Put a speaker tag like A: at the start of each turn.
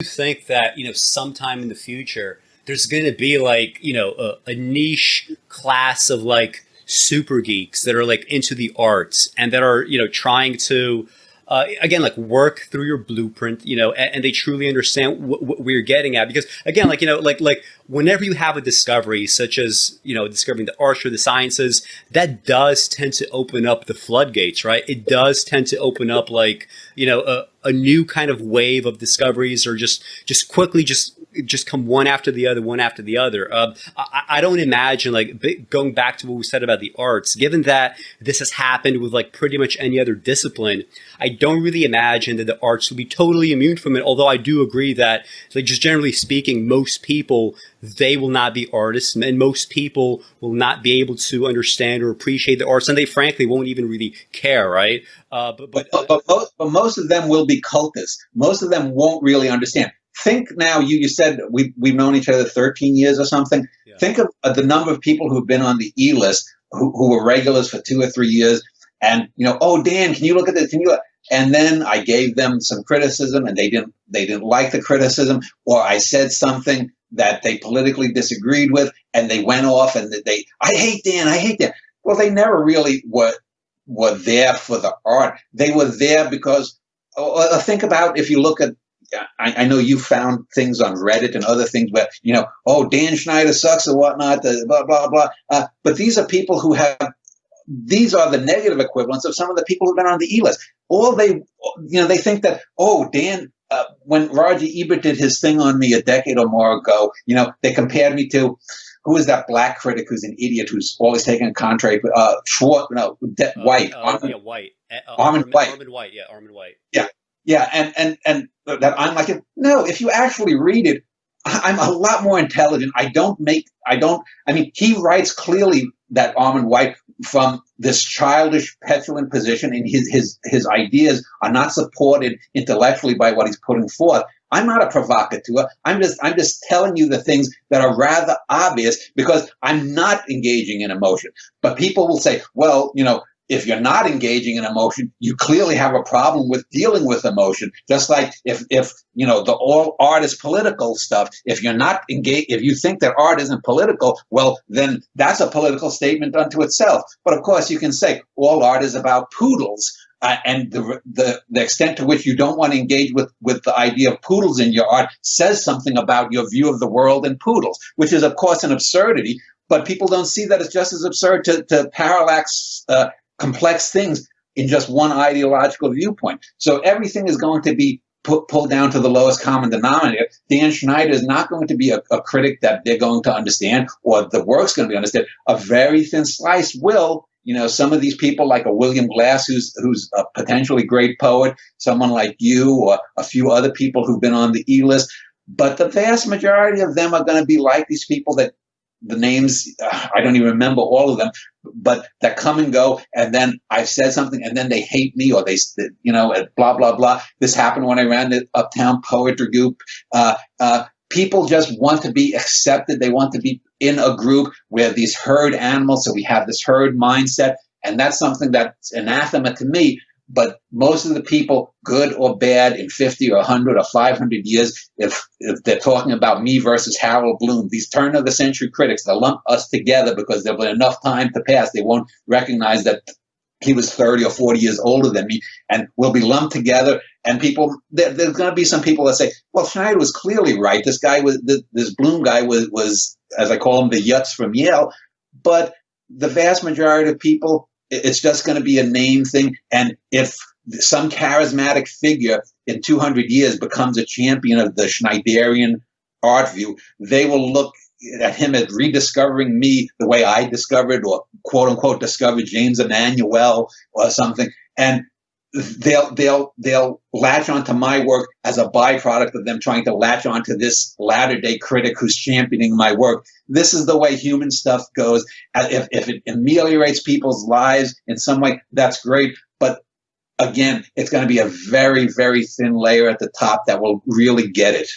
A: Think that sometime in the future there's going to be like a niche class of like super geeks that are like into the arts and that are trying to again like work through your blueprint, and they truly understand what we're getting at, because again like whenever you have a discovery such as discovering the arts or the sciences, that does tend to open up the floodgates, right? It does tend to open up like a new kind of wave of discoveries, or just quickly just come one after the other, one after the other. I don't imagine, like going back to what we said about the arts, given that this has happened with like pretty much any other discipline, I don't really imagine that the arts will be totally immune from it. Although I do agree that, like, just generally speaking, most people, they will not be artists, and most people will not be able to understand or appreciate the arts, and they frankly won't even really care, right?
B: But most of them will be cultists. Most of them won't really understand. Think now, you said we've known each other 13 years or something. Yeah. Think of the number of people who've been on the E-list who were regulars for 2 or 3 years, and oh, Dan, can you look at this? And then I gave them some criticism, and they didn't like the criticism, or I said something that they politically disagreed with, and they went off and I hate Dan. Well, they never really were there for the art. They were there because, think about, if you look at, I know you found things on Reddit and other things where, oh, Dan Schneider sucks or whatnot, blah, blah, blah. But these are people these are the negative equivalents of some of the people who've been on the E-list. They think that, oh, Dan, when Roger Ebert did his thing on me a decade or more ago, they compared me to, who is that black critic who's an idiot who's always taking a contract? White.
A: Armand White.
B: Armand White.
A: Armand White.
B: Yeah, and that I'm like, no, if you actually read it, I'm a lot more intelligent. He writes clearly that Armand White from this childish, petulant position, and his ideas are not supported intellectually by what he's putting forth. I'm not a provocateur. I'm just telling you the things that are rather obvious because I'm not engaging in emotion. But people will say, well, if you're not engaging in emotion, you clearly have a problem with dealing with emotion. Just like if the all art is political stuff, if you're not engaged, if you think that art isn't political, well, then that's a political statement unto itself. But of course, you can say all art is about poodles. And the extent to which you don't want to engage with the idea of poodles in your art says something about your view of the world and poodles, which is, of course, an absurdity. But people don't see that it's just as absurd to parallax complex things in just one ideological viewpoint. So everything is going to be pulled down to the lowest common denominator. Dan Schneider is not going to be a critic that they're going to understand, or the work's going to be understood. A very thin slice will. Some of these people, like a William Glass, who's a potentially great poet, someone like you, or a few other people who've been on the E-list. But the vast majority of them are going to be like these people that the names, I don't even remember all of them, but that come and go. And then I've said something and then they hate me, or they, blah, blah, blah. This happened when I ran the Uptown Poetry Group. People just want to be accepted. They want to be in a group where these herd animals, so we have this herd mindset, and that's something that's anathema to me. But most of the people, good or bad, in 50 or 100 or 500 years, if they're talking about me versus Harold Bloom, these turn-of-the-century critics, they'll lump us together because there'll be enough time to pass. They won't recognize that he was 30 or 40 years older than me, and we'll be lumped together. And people, there's going to be some people that say, well, Schneider was clearly right. This Bloom guy was, as I call him, the Yutz from Yale. But the vast majority of people, it's just going to be a name thing. And if some charismatic figure in 200 years becomes a champion of the Schneiderian art view, they will look at him as rediscovering me the way I discovered, or quote unquote discovered, James Emmanuel or something. And they'll latch onto my work as a byproduct of them trying to latch onto this latter day critic who's championing my work. This is the way human stuff goes. If it ameliorates people's lives in some way, that's great. But again, it's going to be a very, very thin layer at the top that will really get it.